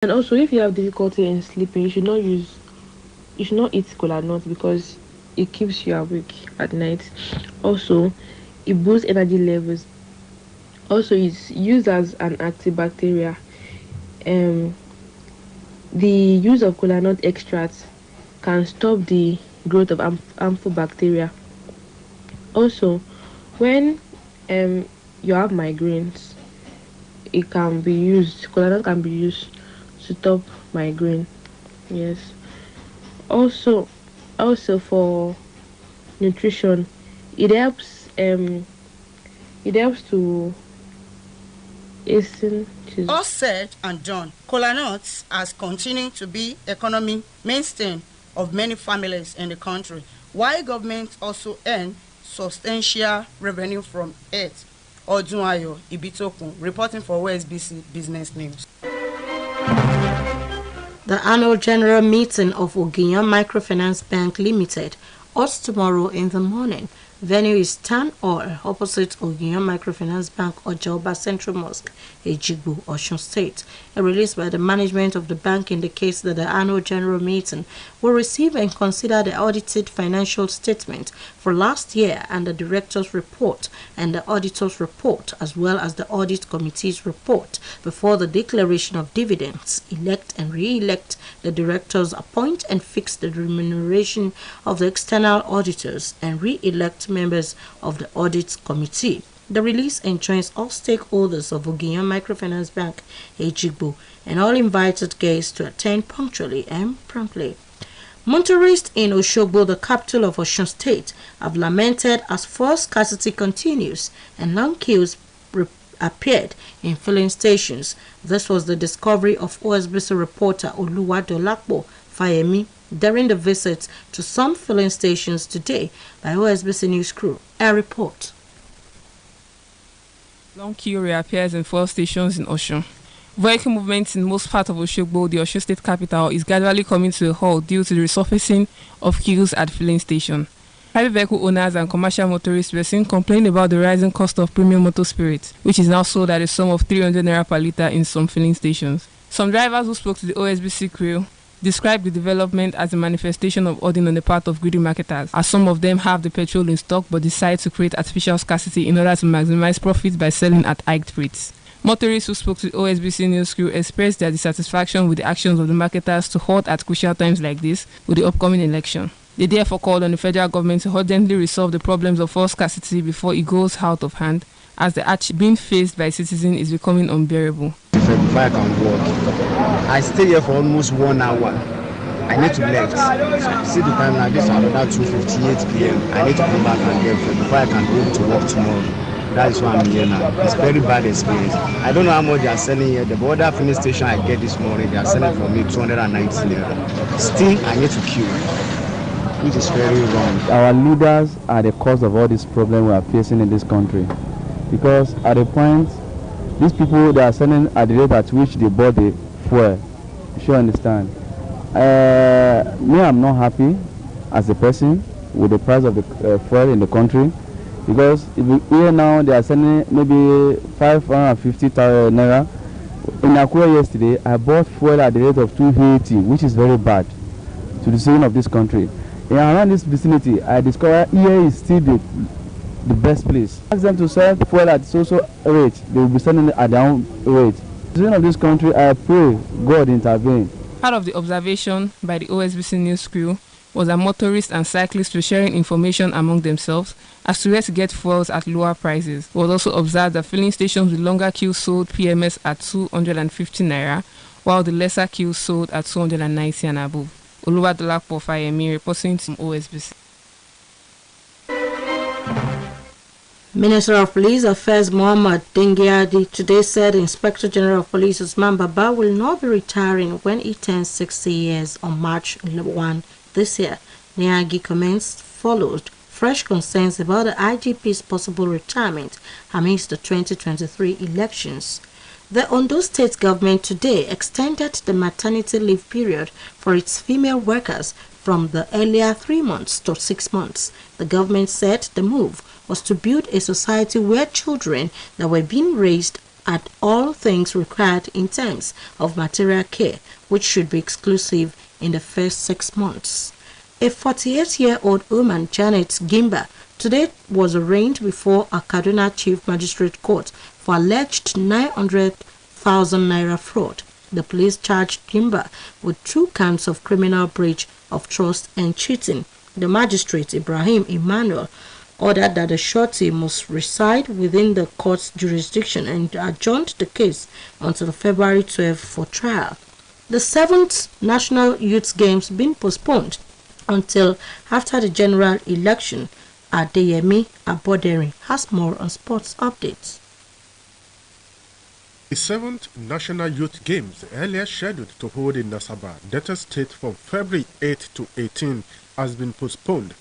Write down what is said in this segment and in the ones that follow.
And also, if you have difficulty in sleeping, you should not eat cola nut because it keeps you awake at night. Also, it boosts energy levels. Also, it's used as an antibacterial. Um, the use of cola nut extracts can stop the growth of harmful bacteria. Also, when you have migraines, it can be used. Cola nut can be used to stop migraine. Yes. Also, for nutrition, it helps. It helps to hasten. All said and done, kola nuts has continued to be economic mainstay of many families in the country, while government also earn substantial revenue from it. Odunayo Ibitokun reporting for OSBC Business News. The annual general meeting of Ogiyan Microfinance Bank Limited holds tomorrow in the morning. Venue is Town Hall opposite Ogiyan Microfinance Bank, Ojoba Central Mosque, Ejigbo, Osun State. A release by the management of the bank indicates that the annual general meeting will receive and consider the audited financial statement for last year and the director's report and the auditor's report, as well as the audit committee's report, before the declaration of dividends, elect and re-elect the directors, appoint and fix the remuneration of the external auditors, and re-elect members of the audit committee. The release enjoins all stakeholders of Ogiyan Microfinance Bank, Ejigbo, and all invited guests to attend punctually and promptly. Motorists in Osogbo, the capital of Osun State, have lamented as fuel scarcity continues and long queues appeared in filling stations. This was the discovery of OSBC reporter Oluwadolakpo Fayemi during the visit to some filling stations today by OSBC News crew. A report. Long queue reappears in fuel stations in Osun. Vehicle movement in most parts of Osogbo, the Osun State capital, is gradually coming to a halt due to the resurfacing of queues at filling stations. Private vehicle owners and commercial motorists were seen complaining about the rising cost of premium motor spirits, which is now sold at a sum of 300 naira per litre in some filling stations. Some drivers who spoke to the OSBC crew described the development as a manifestation of hoarding on the part of greedy marketers, as some of them have the petrol in stock but decide to create artificial scarcity in order to maximize profits by selling at hiked rates. Motorists who spoke to the OSBC News crew expressed their dissatisfaction with the actions of the marketers to halt at crucial times like this with the upcoming election. They therefore called on the federal government to urgently resolve the problems of fuel scarcity before it goes out of hand, as the arch being faced by citizens is becoming unbearable. Before I can walk, I stay here for almost 1 hour. I need to left. See the time now, this is another 2:58 p.m. I need to come back and get food before I can go to work tomorrow. That is why I'm here now. It's very bad experience. I don't know how much they are selling here. The border filling station I get this morning, they are selling for me 290 naira. Still, I need to queue, which is very wrong. Our leaders are the cause of all this problem we are facing in this country. Because at the point, these people, they are selling at the rate at which they bought the fuel. You should understand. Me, I'm not happy as a person with the price of the fuel in the country. Because if you hear now, they are selling maybe 550 naira. In Akure yesterday, I bought fuel at the rate of 280, which is very bad to the citizen of this country. And around this vicinity, I discovered here is still the best place. Ask them to sell fuel at so rate, they will be selling it at their own rate. The citizen of this country, I pray God intervene. Part of the observation by the OSBC News crew was that motorists and cyclists were sharing information among themselves as to where to get fuels at lower prices. It was also observed that filling stations with longer queues sold PMS at 250 naira, while the lesser queues sold at 290 and above. Oluwadolakpo Fayemi reporting to OSBC. Minister of Police Affairs Muhammad Dengiadi today said Inspector General of Police Usman Baba will not be retiring when he turns 60 years on March 1 this year. Niagi comments followed fresh concerns about the IGP's possible retirement amidst the 2023 elections. The Ondo State government today extended the maternity leave period for its female workers from the earlier 3 months to 6 months. The government said the move was to build a society where children that were being raised at all things required in terms of material care, which should be exclusive in the first 6 months. A 48-year-old woman, Janet Gimba, today was arraigned before a Kaduna Chief Magistrate Court for alleged 900,000 naira fraud. The police charged Gimba with 2 counts of criminal breach of trust and cheating. The magistrate, Ibrahim Emmanuel, ordered that the shorty must reside within the court's jurisdiction and adjourned the case until February 12 for trial. The 7th National Youth Games been postponed until after the general election. Adeyemi Aboderi has more on sports updates. The 7th National Youth Games, earlier scheduled to hold in Nasaba, Delta State from February 8 to 18, has been postponed.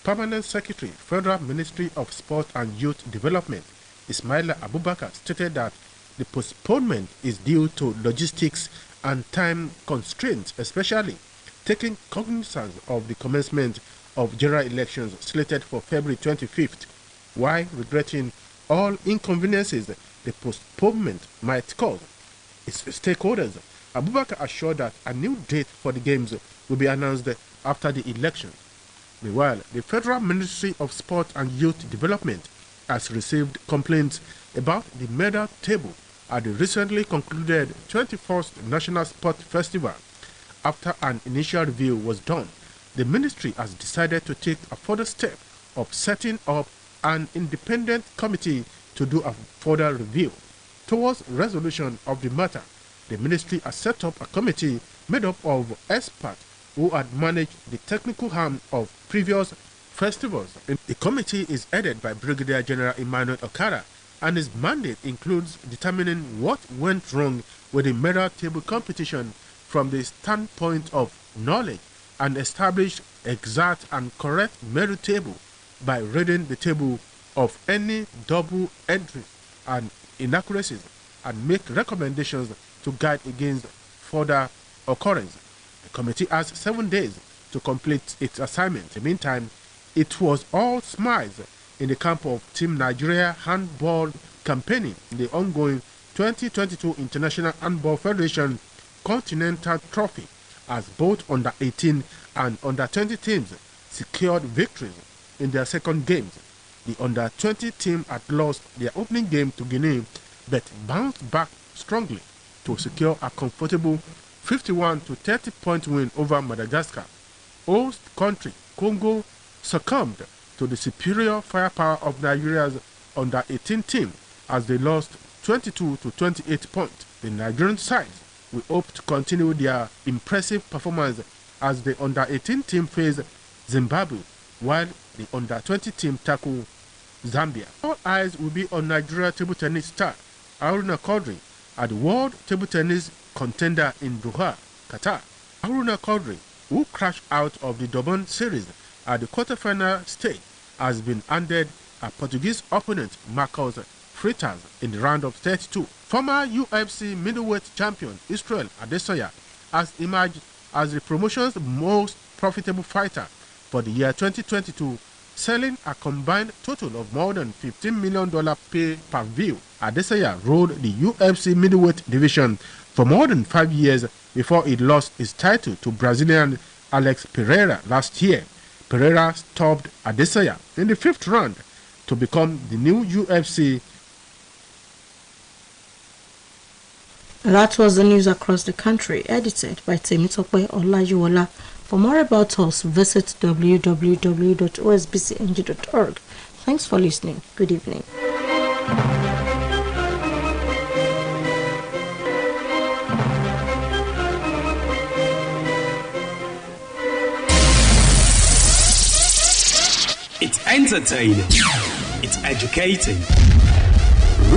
Permanent Secretary, Federal Ministry of Sport and Youth Development, Ismaila Abubakar, stated that the postponement is due to logistics and time constraints, especially taking cognizance of the commencement of general elections slated for February 25th, while regretting all inconveniences the postponement might cause its stakeholders. Abubakar assured that a new date for the Games will be announced after the elections. Meanwhile, the Federal Ministry of Sport and Youth Development has received complaints about the medal table at the recently concluded 21st National Sport Festival. After an initial review was done, the ministry has decided to take a further step of setting up an independent committee to do a further review. Towards resolution of the matter, the ministry has set up a committee made up of experts who had managed the technical arm of previous festivals. The committee is headed by Brigadier General Emmanuel Okara, and his mandate includes determining what went wrong with the medal table competition from the standpoint of knowledge and establish exact and correct medal table by reading the table of any double entries and inaccuracies and make recommendations to guide against further occurrence. The committee has 7 days to complete its assignment. In the meantime, it was all smiles in the camp of Team Nigeria handball campaigning in the ongoing 2022 International Handball Federation Continental Trophy, as both under 18 and under 20 teams secured victories in their second games. The under 20 team had lost their opening game to Guinea but bounced back strongly to secure a comfortable 51 to 30 point win over Madagascar. Host country Congo succumbed to the superior firepower of Nigeria's under 18 team as they lost 22 to 28 points. The Nigerian side will hope to continue their impressive performance as the under 18 team face Zimbabwe while the under 20 team tackle Zambia. All eyes will be on Nigeria table tennis star Haruna Quadri at the World Table Tennis Contender in Doha, Qatar. Haruna Quadri, who crashed out of the Durban series at the quarterfinal stage, has been handed a Portuguese opponent, Marcos Freitas, in the round of 32. Former UFC middleweight champion Israel Adesanya has emerged as the promotion's most profitable fighter for the year 2022, selling a combined total of more than $15 million pay-per-view. Adesanya ruled the UFC middleweight division for more than 5 years before he lost his title to Brazilian Alex Pereira last year. Pereira stopped Adesanya in the 5th round to become the new UFC. That was the news across the country, edited by Temitope Olajuwola. For more about us, visit www.osbcng.org. Thanks for listening. Good evening. It's entertaining. It's educating.